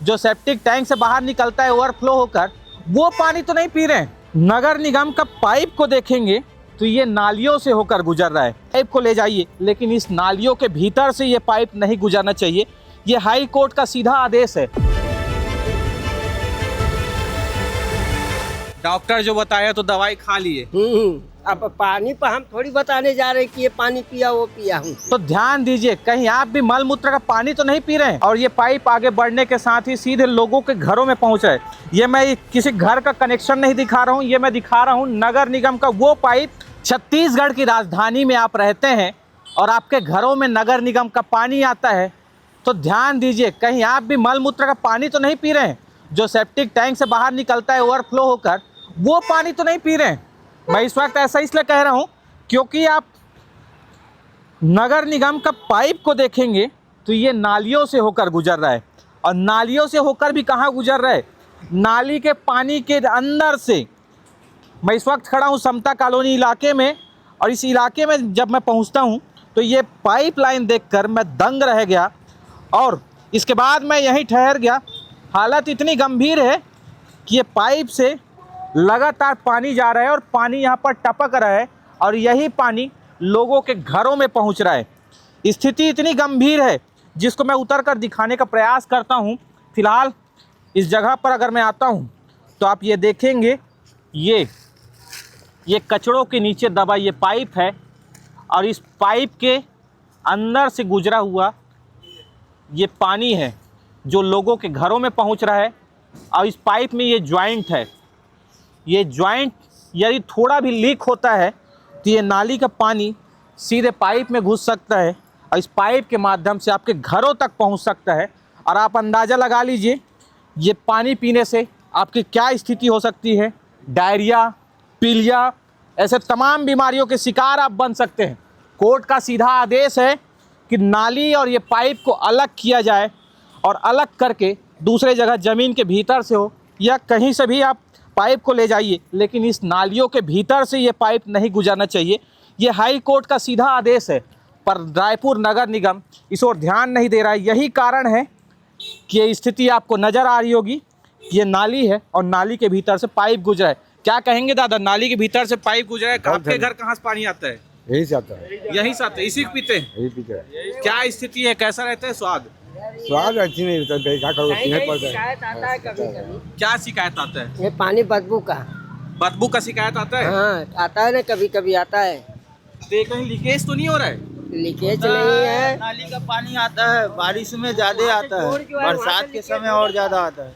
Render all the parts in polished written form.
जो septic tank से बाहर निकलता है ओवरफ्लो होकर, वो पानी तो नहीं पी रहे हैं। नगर निगम का पाइप को देखेंगे तो ये नालियों से होकर गुजर रहा है। पाइप को ले जाइए, लेकिन इस नालियों के भीतर से ये पाइप नहीं गुजरना चाहिए। ये हाई कोर्ट का सीधा आदेश है। डॉक्टर जो बताया तो दवाई खा लिए। अब पानी पर हम थोड़ी बताने जा रहे कि ये पानी पिया वो पिया हूँ। तो ध्यान दीजिए, कहीं आप भी मल मूत्र का पानी तो नहीं पी रहे हैं। और ये पाइप आगे बढ़ने के साथ ही सीधे लोगों के घरों में पहुंचा है। ये मैं किसी घर का कनेक्शन नहीं दिखा रहा हूँ, ये मैं दिखा रहा हूँ नगर निगम का वो पाइप। छत्तीसगढ़ की राजधानी में आप रहते हैं और आपके घरों में नगर निगम का पानी आता है, तो ध्यान दीजिए, कहीं आप भी मल मूत्र का पानी तो नहीं पी रहे हैं। जो सेप्टिक टैंक से बाहर निकलता है ओवरफ्लो होकर, वो पानी तो नहीं पी रहे हैं। मैं इस वक्त ऐसा इसलिए कह रहा हूं क्योंकि आप नगर निगम का पाइप को देखेंगे तो ये नालियों से होकर गुजर रहा है। और नालियों से होकर भी कहाँ गुजर रहा है? नाली के पानी के अंदर से। मैं इस वक्त खड़ा हूं समता कॉलोनी इलाके में, और इस इलाके में जब मैं पहुंचता हूं तो ये पाइप लाइन देखकर मैं दंग रह गया, और इसके बाद मैं यहीं ठहर गया। हालत इतनी गंभीर है कि ये पाइप से लगातार पानी जा रहा है और पानी यहाँ पर टपक रहा है, और यही पानी लोगों के घरों में पहुँच रहा है। स्थिति इतनी गंभीर है जिसको मैं उतर कर दिखाने का प्रयास करता हूँ। फिलहाल इस जगह पर अगर मैं आता हूँ तो आप ये देखेंगे, ये कचड़ों के नीचे दबा ये पाइप है, और इस पाइप के अंदर से गुजरा हुआ ये पानी है जो लोगों के घरों में पहुँच रहा है। और इस पाइप में ये जॉइंट है। ये जॉइंट यदि थोड़ा भी लीक होता है तो ये नाली का पानी सीधे पाइप में घुस सकता है, और इस पाइप के माध्यम से आपके घरों तक पहुंच सकता है। और आप अंदाज़ा लगा लीजिए ये पानी पीने से आपकी क्या स्थिति हो सकती है। डायरिया, पीलिया, ऐसे तमाम बीमारियों के शिकार आप बन सकते हैं। कोर्ट का सीधा आदेश है कि नाली और ये पाइप को अलग किया जाए, और अलग करके दूसरे जगह ज़मीन के भीतर से हो या कहीं से भी आप पाइप को ले जाइए, लेकिन इस नालियों के भीतर से ये पाइप नहीं गुजरना चाहिए। ये हाई कोर्ट का सीधा आदेश है, पर रायपुर नगर निगम इस ओर ध्यान नहीं दे रहा है। यही कारण है कि ये स्थिति आपको नज़र आ रही होगी। ये नाली है और नाली के भीतर से पाइप गुजरा है। क्या कहेंगे दादा, नाली के भीतर से पाइप गुजरा है, आपके घर कहाँ से पानी आता है? यही से आता है। यहीं से आता है, इसी को पीते हैं? यही पीते हैं। क्या स्थिति है, कैसा रहता है स्वाद? स्वाद अच्छी नहीं रहता, क्या करोगे, पीने पड़ता है। शिकायत आता है कभी कभी। क्या शिकायत आता है? ये पानी बदबू का। बदबू का शिकायत आता है? हाँ आता है ना, कभी कभी आता है। तो कहीं लीकेज तो नहीं हो रहा है? लीकेज नहीं है। नाली का पानी आता है, बारिश में ज्यादा आता है, बरसात के समय और ज्यादा आता है।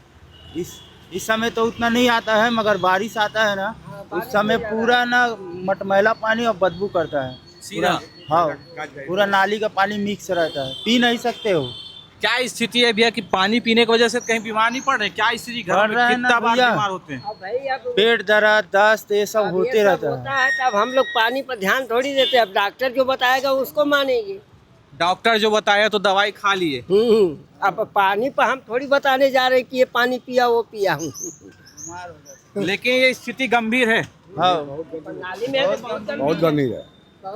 इस समय तो उतना नहीं आता है, मगर बारिश आता है ना, उस समय पूरा ना मटमैला पानी और बदबू करता है सीधा। हाँ, पूरा नाली का पानी मिक्स रहता है, पी नहीं सकते हो। क्या स्थिति है भैया कि पानी पीने की वजह से कहीं बीमार नहीं पड़ रहे? क्या स्थिति घर में कितना बार बीमार होते हैं? अब भाई अब पेट दर्द, दस्त, ये सब होते रहता होता है। है, तब हम लोग पानी पर ध्यान थोड़ी देते। अब डॉक्टर जो बताएगा उसको मानेंगे। डॉक्टर जो बताया तो दवाई खा लिए। अब पानी पर हम थोड़ी बताने जा रहे कि ये पानी पिया वो पिया हूँ। लेकिन ये स्थिति गंभीर है। हाँ, नाली में बहुत गंभीर है।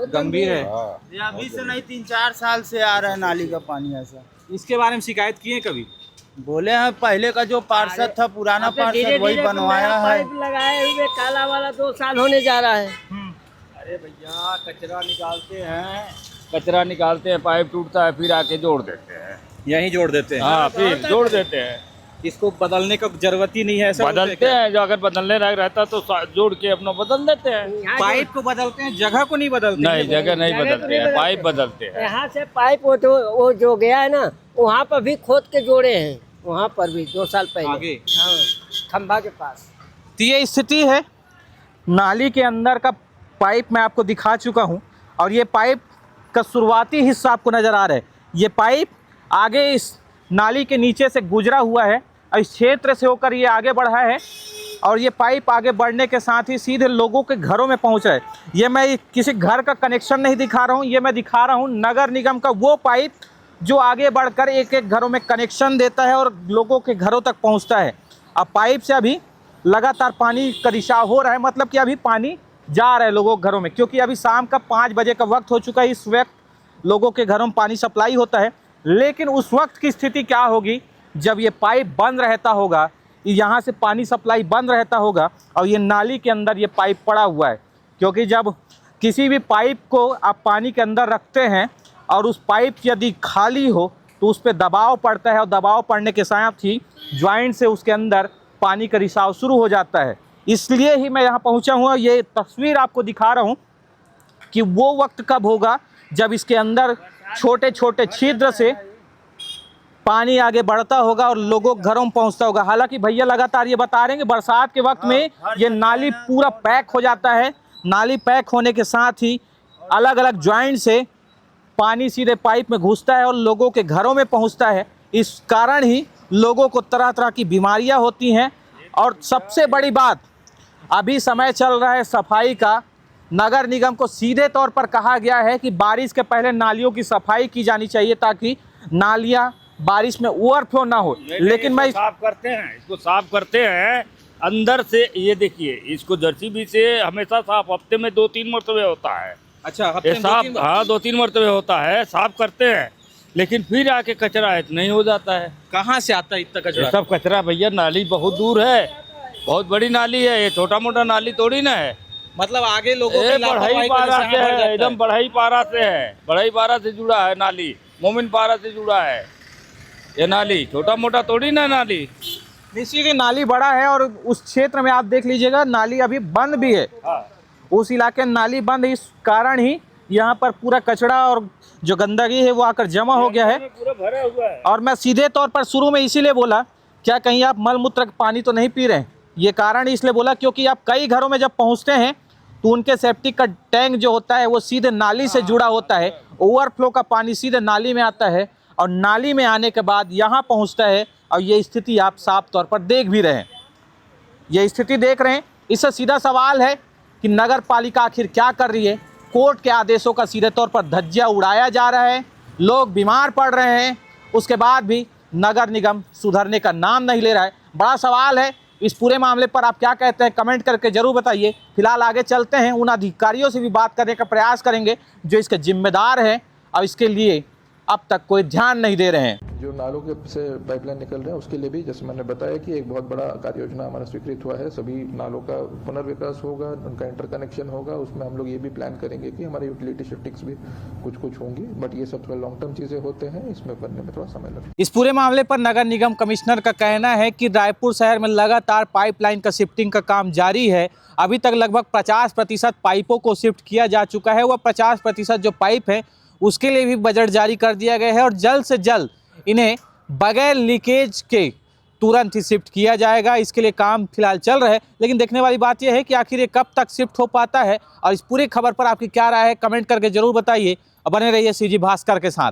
गंभीर है। हाँ। ये अभी से नहीं, 3-4 साल से आ रहा है नाली का पानी ऐसा। इसके बारे में शिकायत किए कभी? बोले हैं पहले का जो पार्षद था, पुराना पार्षद, वही बनवाया है। पाइप लगाए हुए काला वाला 2 साल होने जा रहा है। अरे भैया, कचरा निकालते हैं, पाइप टूटता है, फिर आके जोड़ देते हैं। यहीं जोड़ देते हैं। हाँ, फिर जोड़ देते हैं। इसको बदलने का जरूरत ही नहीं है, ऐसा बदलते हैं, जो अगर बदलने लायक रहता तो जोड़ के अपना बदल देते हैं। पाइप को बदलते हैं, जगह को नहीं बदलते। नहीं, जगह नहीं बदलते हैं, पाइप बदलते हैं। यहाँ से पाइप वो जो गया है ना, वहाँ पर भी खोद के जोड़े हैं। वहाँ पर भी 2 साल पहले आगे। हाँ, खंभा के पास। तो ये स्थिति है। नाली के अंदर का पाइप मैं आपको दिखा चुका हूँ, और ये पाइप का शुरुआती हिस्सा आपको नज़र आ रहा है। ये पाइप आगे इस नाली के नीचे से गुजरा हुआ है, और इस क्षेत्र से होकर ये आगे बढ़ा है, और ये पाइप आगे बढ़ने के साथ ही सीधे लोगों के घरों में पहुंचा है। ये मैं किसी घर का कनेक्शन नहीं दिखा रहा हूँ, ये मैं दिखा रहा हूँ नगर निगम का वो पाइप जो आगे बढ़कर एक एक घरों में कनेक्शन देता है और लोगों के घरों तक पहुँचता है। अब पाइप से अभी लगातार पानी का रिसाव हो रहा है, मतलब कि अभी पानी जा रहा है लोगों के घरों में, क्योंकि अभी शाम का 5 बजे का वक्त हो चुका है। इस वक्त लोगों के घरों में पानी सप्लाई होता है, लेकिन उस वक्त की स्थिति क्या होगी जब ये पाइप बंद रहता होगा, यहाँ से पानी सप्लाई बंद रहता होगा और ये नाली के अंदर ये पाइप पड़ा हुआ है। क्योंकि जब किसी भी पाइप को आप पानी के अंदर रखते हैं और उस पाइप यदि खाली हो तो उस पर दबाव पड़ता है और दबाव पड़ने के साथ ही ज्वाइंट से उसके अंदर पानी का रिसाव शुरू हो जाता है। इसलिए ही मैं यहाँ पहुँचा हूँ। ये तस्वीर आपको दिखा रहा हूँ कि वो वक्त कब होगा जब इसके अंदर छोटे छोटे छिद्र से पानी आगे बढ़ता होगा और लोगों के घरों में पहुंचता होगा। हालांकि भैया लगातार ये बता रहे हैं कि बरसात के वक्त में ये नाली पूरा पैक हो जाता है। नाली पैक होने के साथ ही अलग अलग ज्वाइंट से पानी सीधे पाइप में घुसता है और लोगों के घरों में पहुंचता है। इस कारण ही लोगों को तरह तरह की बीमारियां होती हैं। और सबसे बड़ी बात, अभी समय चल रहा है सफाई का। नगर निगम को सीधे तौर पर कहा गया है कि बारिश के पहले नालियों की सफाई की जानी चाहिए ताकि नालियां बारिश में ओवरफ्लो ना हो। लेकिन मैं साफ करते हैं, इसको साफ करते हैं अंदर से। ये देखिए, इसको जेसीबी से हमेशा साफ, हफ्ते में 2-3 मरतबे होता है। अच्छा, ये साफ, हाँ 2-3 मरतबे होता है, साफ करते हैं। लेकिन फिर आके कचरा है नहीं हो जाता है। कहाँ से आता है इतना ये कचरा? सब कचरा भैया, नाली बहुत दूर है, बहुत बड़ी नाली है, ये छोटा मोटा नाली थोड़ी ना है। मतलब आगे लोगों ये की लापरवाही बढ़ई की वजह पारा से से यहाँ भर जाता है, एकदम बढ़ई पारा से है। बढ़ई पारा से जुड़ा है नाली, मोमिन पारा से जुड़ा है ये नाली। छोटा मोटा थोड़ी ना नाली। निश्चित ही नाली बड़ा है और उस क्षेत्र में आप देख लीजिएगा नाली अभी बंद भी है। उस इलाके में नाली बंद है, इस कारण ही यहाँ पर पूरा कचरा और जो गंदगी है वो आकर जमा हो गया है। पूरा भरा हुआ है। और मैं सीधे तौर पर शुरू में इसीलिए बोला, क्या कहीं आप मल मूत्र का पानी तो नहीं पी रहे हैं? ये कारण इसलिए बोला क्योंकि आप कई घरों में जब पहुँचते हैं तो उनके सेप्टिक का टैंक जो होता है वो सीधे नाली से जुड़ा होता है। ओवरफ्लो का पानी सीधे नाली में आता है और नाली में आने के बाद यहाँ पहुँचता है। और ये स्थिति आप साफ तौर पर देख भी रहे हैं, ये स्थिति देख रहे हैं। इससे सीधा सवाल है कि नगर पालिका आखिर क्या कर रही है? कोर्ट के आदेशों का सीधे तौर पर धज्जिया उड़ाया जा रहा है, लोग बीमार पड़ रहे हैं, उसके बाद भी नगर निगम सुधरने का नाम नहीं ले रहा है। बड़ा सवाल है। इस पूरे मामले पर आप क्या कहते हैं, कमेंट करके ज़रूर बताइए। फिलहाल आगे चलते हैं, उन अधिकारियों से भी बात करने का प्रयास करेंगे जो इसके जिम्मेदार हैं और इसके लिए अब तक कोई ध्यान नहीं दे रहे हैं। जो नालों के से पाइपलाइन निकल रहे हैं उसके लिए भी जैसे मैंने बताया कि एक बहुत बड़ा कार्य योजना हमारा स्वीकृत हुआ है। सभी नालों का पुनर्विकास होगा, उनका इंटरकनेक्शन होगा। उसमें हम लोग ये भी प्लान करेंगे कि हमारे यूटिलिटी शिफ्टिंग्स भी कुछ होंगी, बट ये सब थोड़ा लॉन्ग टर्म चीज़ें होते हैं, इसमें बनने में थोड़ा समय लगता है। इस पूरे मामले पर नगर निगम कमिश्नर का कहना है कि रायपुर शहर में लगातार पाइपलाइन का शिफ्टिंग का काम जारी है। अभी तक लगभग 50% पाइपों को शिफ्ट किया जा चुका है। वह 50% जो पाइप है उसके लिए भी बजट जारी कर दिया गया है और जल्द से जल्द इन्हें बगैर लीकेज के तुरंत ही शिफ्ट किया जाएगा। इसके लिए काम फिलहाल चल रहा है, लेकिन देखने वाली बात यह है कि आखिर ये कब तक शिफ्ट हो पाता है। और इस पूरी खबर पर आपकी क्या राय है, कमेंट करके जरूर बताइए और बने रहिए सीजी भास्कर के साथ।